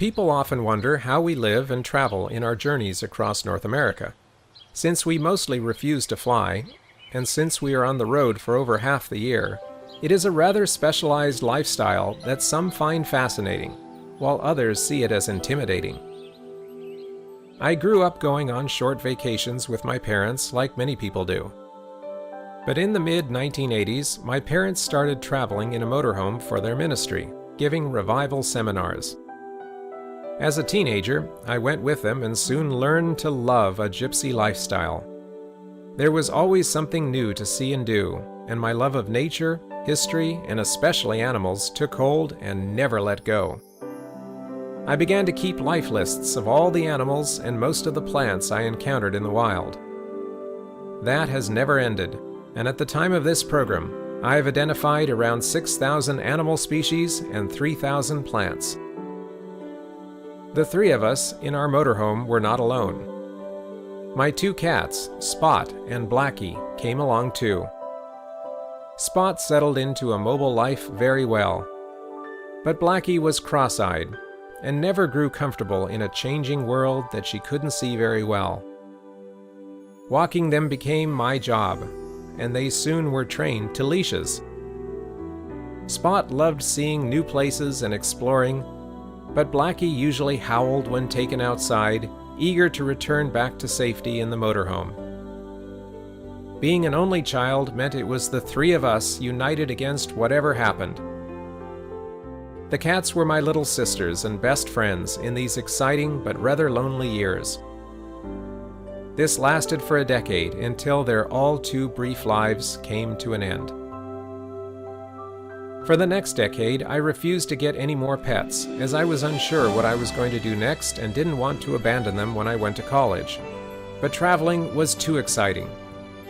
People often wonder how we live and travel in our journeys across North America. Since we mostly refuse to fly, and since we are on the road for over half the year, it is a rather specialized lifestyle that some find fascinating, while others see it as intimidating. I grew up going on short vacations with my parents like many people do. But in the mid-1980s, my parents started traveling in a motorhome for their ministry, giving revival seminars. As a teenager, I went with them and soon learned to love a gypsy lifestyle. There was always something new to see and do, and my love of nature, history, and especially animals took hold and never let go. I began to keep life lists of all the animals and most of the plants I encountered in the wild. That has never ended, and at the time of this program, I have identified around 6,000 animal species and 3,000 plants. The three of us in our motorhome were not alone. My two cats, Spot and Blackie, came along too. Spot settled into a mobile life very well, but Blackie was cross-eyed and never grew comfortable in a changing world that she couldn't see very well. Walking them became my job, and they soon were trained to leashes. Spot loved seeing new places and exploring, but Blackie usually howled when taken outside, eager to return back to safety in the motorhome. Being an only child meant it was the three of us united against whatever happened. The cats were my little sisters and best friends in these exciting but rather lonely years. This lasted for a decade until their all too brief lives came to an end. For the next decade, I refused to get any more pets, as I was unsure what I was going to do next and didn't want to abandon them when I went to college. But traveling was too exciting.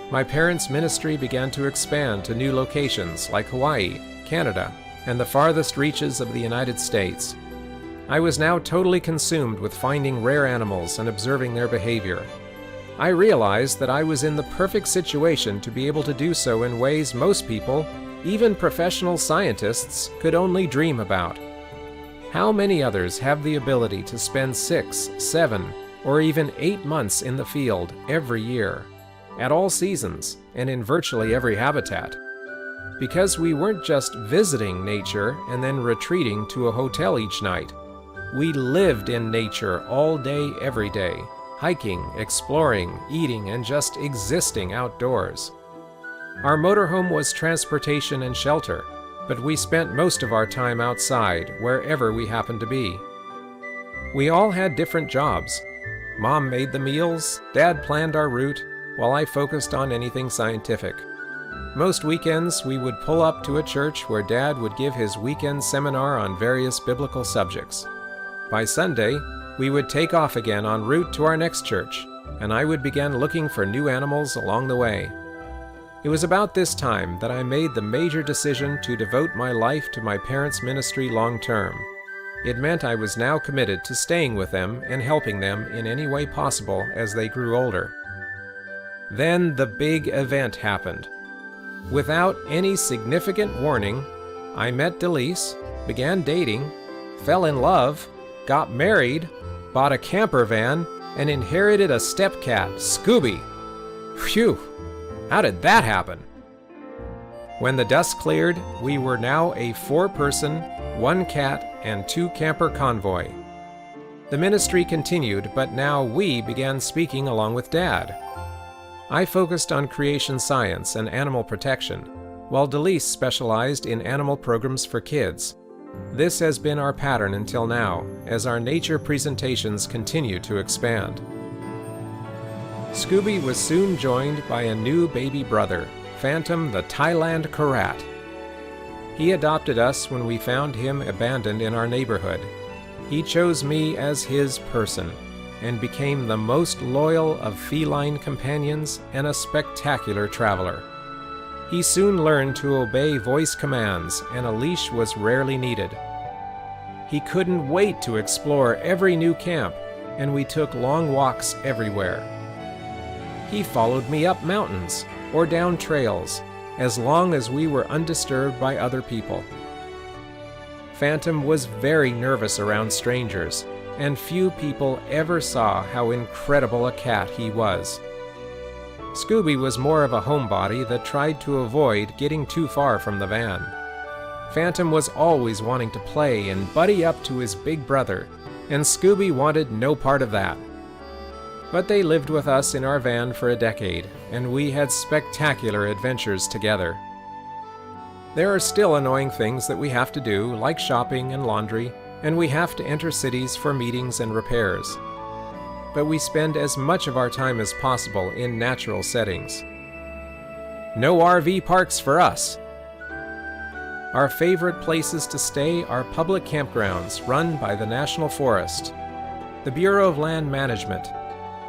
My parents' ministry began to expand to new locations like Hawaii, Canada, and the farthest reaches of the United States. I was now totally consumed with finding rare animals and observing their behavior. I realized that I was in the perfect situation to be able to do so in ways most people, even professional scientists, could only dream about. How many others have the ability to spend 6, 7, or even 8 months in the field every year, at all seasons, and in virtually every habitat? Because we weren't just visiting nature and then retreating to a hotel each night. We lived in nature all day, every day, hiking, exploring, eating, and just existing outdoors. Our motorhome was transportation and shelter, but we spent most of our time outside, wherever we happened to be. We all had different jobs. Mom made the meals, Dad planned our route, while I focused on anything scientific. Most weekends, we would pull up to a church where Dad would give his weekend seminar on various biblical subjects. By Sunday, we would take off again en route to our next church, and I would begin looking for new animals along the way. It was about this time that I made the major decision to devote my life to my parents' ministry long term. It meant I was now committed to staying with them and helping them in any way possible as they grew older. Then the big event happened. Without any significant warning, I met Delise, began dating, fell in love, got married, bought a camper van, and inherited a stepcat, Scooby. Phew! How did that happen? When the dust cleared, we were now a 4-person, 1 cat, and 2 camper convoy. The ministry continued, but now we began speaking along with Dad. I focused on creation science and animal protection, while Delise specialized in animal programs for kids. This has been our pattern until now, as our nature presentations continue to expand. Scooby was soon joined by a new baby brother, Phantom the Thailand Karat. He adopted us when we found him abandoned in our neighborhood. He chose me as his person, and became the most loyal of feline companions and a spectacular traveler. He soon learned to obey voice commands, and a leash was rarely needed. He couldn't wait to explore every new camp, and we took long walks everywhere. He followed me up mountains or down trails, as long as we were undisturbed by other people. Phantom was very nervous around strangers, and few people ever saw how incredible a cat he was. Scooby was more of a homebody that tried to avoid getting too far from the van. Phantom was always wanting to play and buddy up to his big brother, and Scooby wanted no part of that. But they lived with us in our van for a decade, and we had spectacular adventures together. There are still annoying things that we have to do, like shopping and laundry, and we have to enter cities for meetings and repairs. But we spend as much of our time as possible in natural settings. No RV parks for us! Our favorite places to stay are public campgrounds run by the National Forest, the Bureau of Land Management,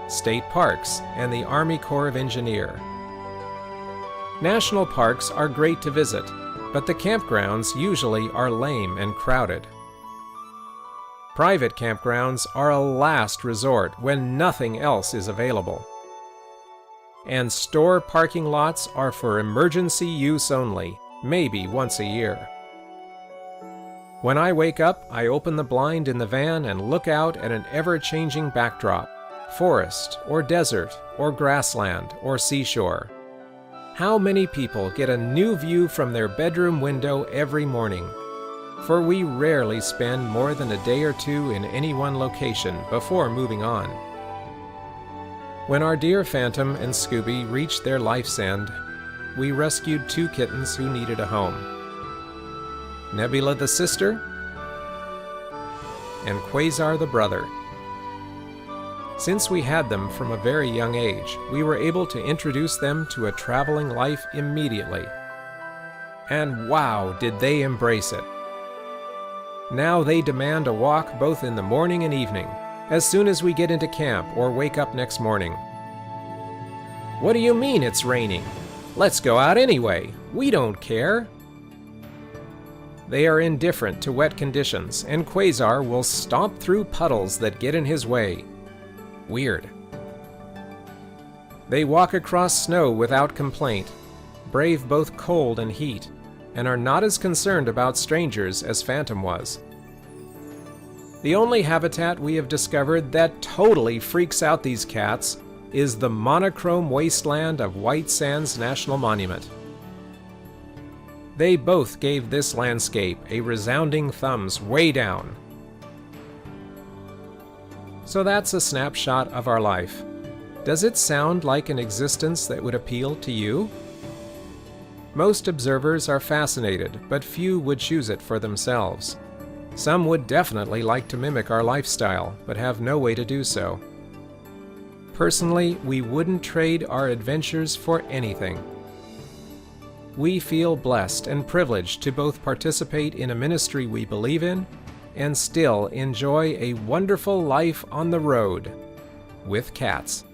state parks, and the Army Corps of Engineers. National parks are great to visit, but the campgrounds usually are lame and crowded. Private campgrounds are a last resort when nothing else is available. And store parking lots are for emergency use only, maybe once a year. When I wake up, I open the blind in the van and look out at an ever-changing backdrop, forest, or desert, or grassland, or seashore. How many people get a new view from their bedroom window every morning? For we rarely spend more than a day or two in any one location before moving on. When our dear Phantom and Scooby reached their life's end, we rescued 2 kittens who needed a home. Nebula the sister, and Quasar the brother. Since we had them from a very young age, we were able to introduce them to a traveling life immediately. And wow, did they embrace it! Now they demand a walk both in the morning and evening, as soon as we get into camp or wake up next morning. What do you mean it's raining? Let's go out anyway. We don't care. They are indifferent to wet conditions, and Quasar will stomp through puddles that get in his way. Weird. They walk across snow without complaint, brave both cold and heat, and are not as concerned about strangers as Phantom was. The only habitat we have discovered that totally freaks out these cats is the monochrome wasteland of White Sands National Monument. They both gave this landscape a resounding thumbs way down. So that's a snapshot of our life. Does it sound like an existence that would appeal to you? Most observers are fascinated, but few would choose it for themselves. Some would definitely like to mimic our lifestyle, but have no way to do so. Personally, we wouldn't trade our adventures for anything. We feel blessed and privileged to both participate in a ministry we believe in and still enjoy a wonderful life on the road with cats.